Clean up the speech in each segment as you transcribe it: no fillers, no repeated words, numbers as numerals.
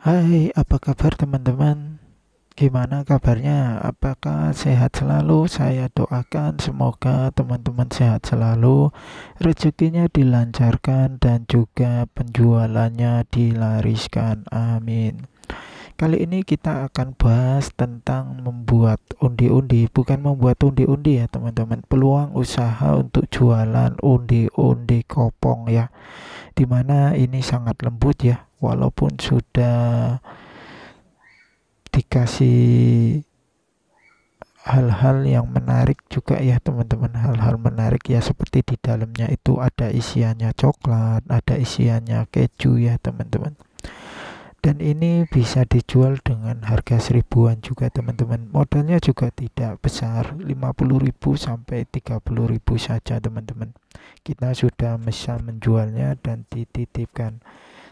Hai, apa kabar teman-teman? Gimana kabarnya? Apakah sehat selalu? Saya doakan semoga teman-teman sehat selalu, rezekinya dilancarkan dan juga penjualannya dilariskan. Amin. Kali ini kita akan bahas tentang membuat undi-undi, bukan membuat undi-undi ya teman-teman. Peluang usaha untuk jualan undi-undi kopong ya. Dimana ini sangat lembut ya, walaupun sudah dikasih hal-hal yang menarik juga ya teman-teman, hal-hal menarik ya, seperti di dalamnya itu ada isiannya coklat, ada isiannya keju ya teman-teman. Dan ini bisa dijual dengan harga seribuan juga teman-teman. Modalnya juga tidak besar, 50.000 sampai 30.000 saja teman-teman. Kita sudah bisa menjualnya dan dititipkan.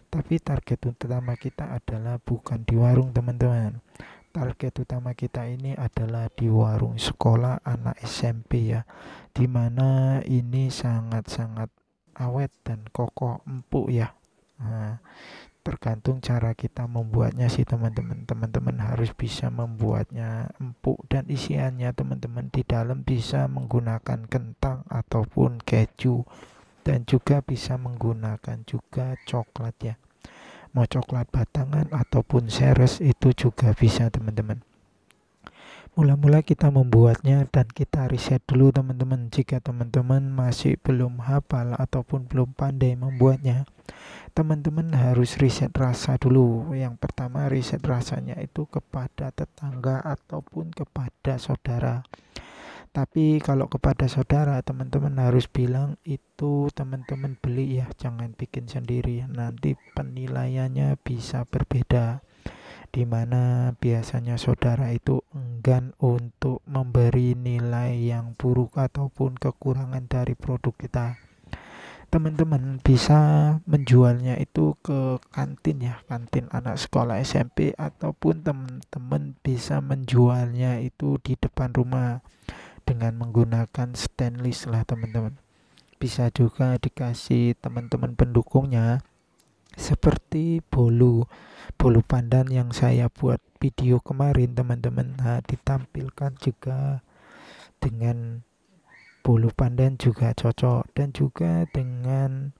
Tapi target utama kita adalah bukan di warung teman-teman. Target utama kita ini adalah di warung sekolah anak SMP ya, dimana ini sangat-sangat awet dan kokoh empuk ya. Nah, tergantung cara kita membuatnya sih teman-teman. Teman-teman harus bisa membuatnya empuk, dan isiannya teman-teman di dalam bisa menggunakan kentang ataupun keju, dan juga bisa menggunakan juga coklat ya. Mau coklat batangan ataupun seres itu juga bisa teman-teman. Mula-mula kita membuatnya dan kita riset dulu teman-teman. Jika teman-teman masih belum hafal ataupun belum pandai membuatnya, teman-teman harus riset rasa dulu. Yang pertama, riset rasanya itu kepada tetangga ataupun kepada saudara. Tapi kalau kepada saudara, teman-teman harus bilang itu teman-teman beli ya, jangan bikin sendiri. Nanti penilaiannya bisa berbeda, di mana biasanya saudara itu enggan untuk memberi nilai yang buruk ataupun kekurangan dari produk kita. Teman-teman bisa menjualnya itu ke kantin ya, kantin anak sekolah SMP, ataupun teman-teman bisa menjualnya itu di depan rumah dengan menggunakan stainless lah teman-teman. Bisa juga dikasih teman-teman pendukungnya seperti bolu bolu pandan yang saya buat video kemarin teman-teman. Nah, ditampilkan juga dengan bolu pandan juga cocok, dan juga dengan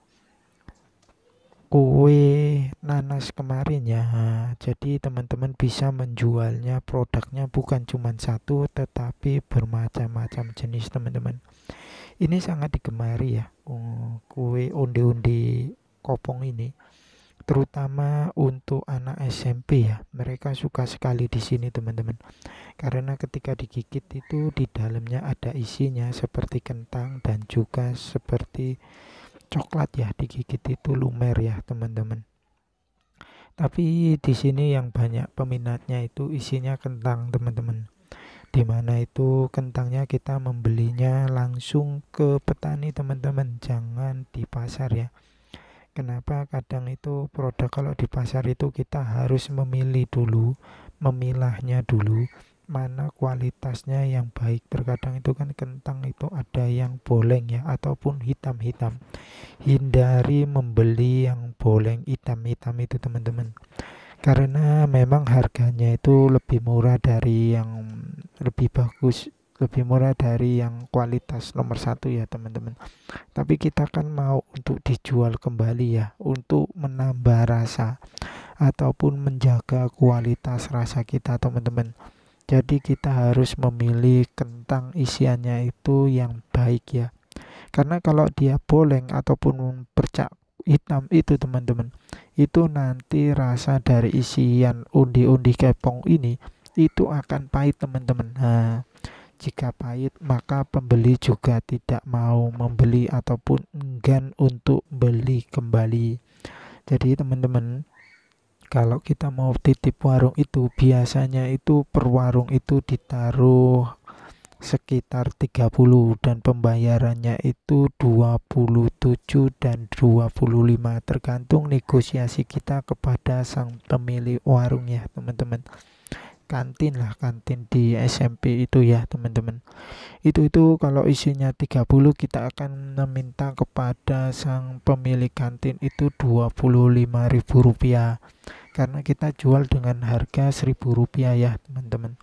kue nanas kemarin ya. Nah, jadi teman-teman bisa menjualnya, produknya bukan cuma satu tetapi bermacam-macam jenis teman-teman. Ini sangat digemari ya, kue onde-onde kopong ini, terutama untuk anak SMP ya. Mereka suka sekali di sini teman-teman, karena ketika digigit itu di dalamnya ada isinya seperti kentang dan juga seperti coklat ya, digigit itu lumer ya teman-teman. Tapi di sini yang banyak peminatnya itu isinya kentang teman-teman, dimana itu kentangnya kita membelinya langsung ke petani teman-teman, jangan di pasar ya. Kenapa? Kadang itu produk kalau di pasar itu kita harus memilih dulu, memilahnya dulu, mana kualitasnya yang baik. Terkadang itu kan kentang itu ada yang boleng ya, ataupun hitam-hitam. Hindari membeli yang boleng hitam-hitam itu teman-teman, karena memang harganya itu lebih murah dari yang lebih bagus, lebih murah dari yang kualitas nomor satu ya teman-teman. Tapi kita kan mau untuk dijual kembali ya, untuk menambah rasa ataupun menjaga kualitas rasa kita teman-teman. Jadi kita harus memilih kentang isiannya itu yang baik ya. Karena kalau dia boleng ataupun bercak hitam itu teman-teman, itu nanti rasa dari isian undi-undi kepong ini itu akan pahit teman-teman. Nah, jika pahit maka pembeli juga tidak mau membeli ataupun enggan untuk beli kembali. Jadi teman-teman, kalau kita mau titip warung itu biasanya itu per warung itu ditaruh sekitar 30, dan pembayarannya itu 27 dan 25, tergantung negosiasi kita kepada sang pemilik warung ya teman-teman. Kantin lah, kantin di SMP itu ya teman-teman. Itu kalau isinya 30, kita akan meminta kepada sang pemilik kantin itu 25.000 rupiah. karena kita jual dengan harga Rp1.000 ya teman-teman,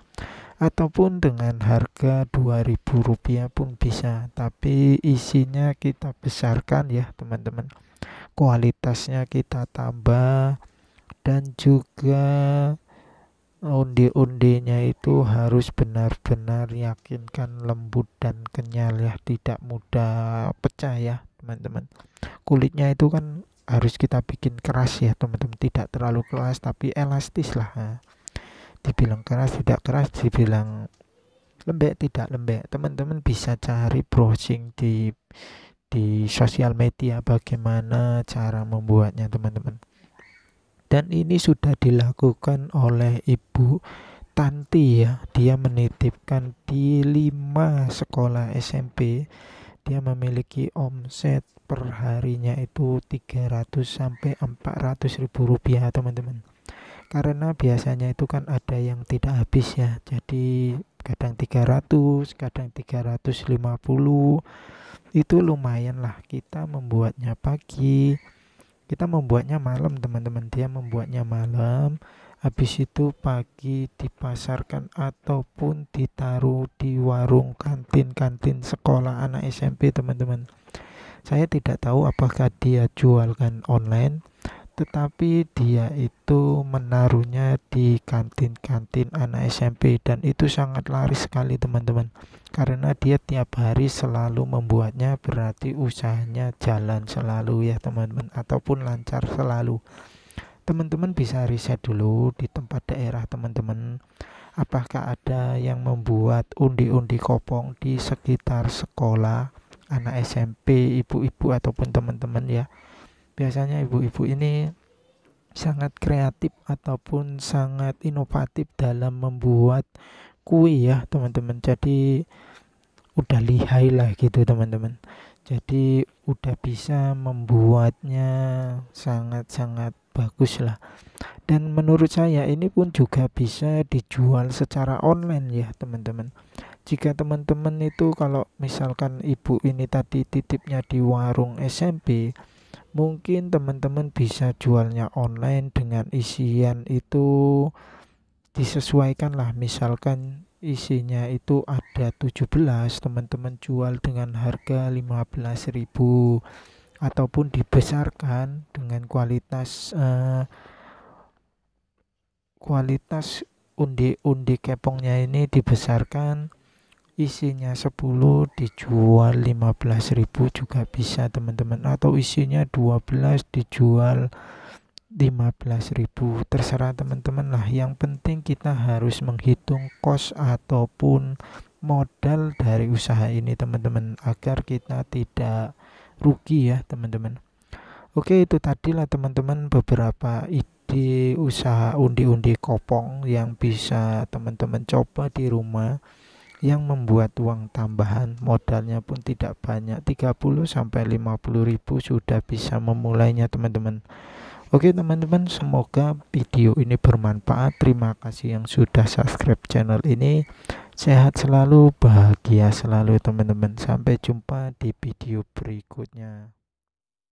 ataupun dengan harga Rp2.000 pun bisa, tapi isinya kita besarkan ya teman-teman, kualitasnya kita tambah, dan juga onde-ondenya itu harus benar-benar yakinkan lembut dan kenyal ya, tidak mudah pecah ya teman-teman. Kulitnya itu kan harus kita bikin keras ya teman-teman, tidak terlalu keras tapi elastis lah. Nah, dibilang keras tidak keras, dibilang lembek tidak lembek. Teman-teman bisa cari browsing di sosial media bagaimana cara membuatnya teman-teman. Dan ini sudah dilakukan oleh Ibu Tanti ya. Dia menitipkan di 5 sekolah SMP. Dia memiliki omset per harinya itu 300 sampai 400 ribu rupiah teman-teman. Karena biasanya itu kan ada yang tidak habis ya. Jadi kadang 300, kadang 350. Itu lumayan lah, kita membuatnya pagi, kita membuatnya malam teman-teman. Dia membuatnya malam, habis itu pagi dipasarkan ataupun ditaruh di warung kantin-kantin sekolah anak SMP teman-teman. Saya tidak tahu apakah dia jualkan online, tetapi dia itu menaruhnya di kantin-kantin anak SMP, dan itu sangat laris sekali teman-teman, karena dia tiap hari selalu membuatnya, berarti usahanya jalan selalu ya teman-teman, ataupun lancar selalu. Teman-teman bisa riset dulu di tempat daerah teman-teman, apakah ada yang membuat undi-undi kopong di sekitar sekolah anak SMP, ibu-ibu ataupun teman-teman ya. Biasanya ibu-ibu ini sangat kreatif ataupun sangat inovatif dalam membuat kue ya teman-teman. Jadi udah lihai lah gitu teman-teman. Jadi udah bisa membuatnya sangat-sangat bagus lah. Dan menurut saya ini pun juga bisa dijual secara online ya teman-teman. Jika teman-teman itu kalau misalkan ibu ini tadi titipnya di warung SMP, mungkin teman-teman bisa jualnya online dengan isian itu disesuaikan lah. Misalkan isinya itu ada 17, teman-teman jual dengan harga 15.000, ataupun dibesarkan dengan kualitas undi-undi kepongnya ini dibesarkan, isinya 10 dijual 15.000 juga bisa teman-teman, atau isinya 12 dijual 15.000, terserah teman-teman lah. Yang penting kita harus menghitung kos ataupun modal dari usaha ini teman-teman, agar kita tidak rugi ya teman-teman. Oke, itu tadilah teman-teman beberapa ide usaha undi-undi kopong yang bisa teman-teman coba di rumah, yang membuat uang tambahan, modalnya pun tidak banyak, 30 sampai 50 ribu sudah bisa memulainya teman-teman. Oke teman-teman, semoga video ini bermanfaat. Terima kasih yang sudah subscribe channel ini. Sehat selalu, bahagia selalu teman-teman. Sampai jumpa di video berikutnya.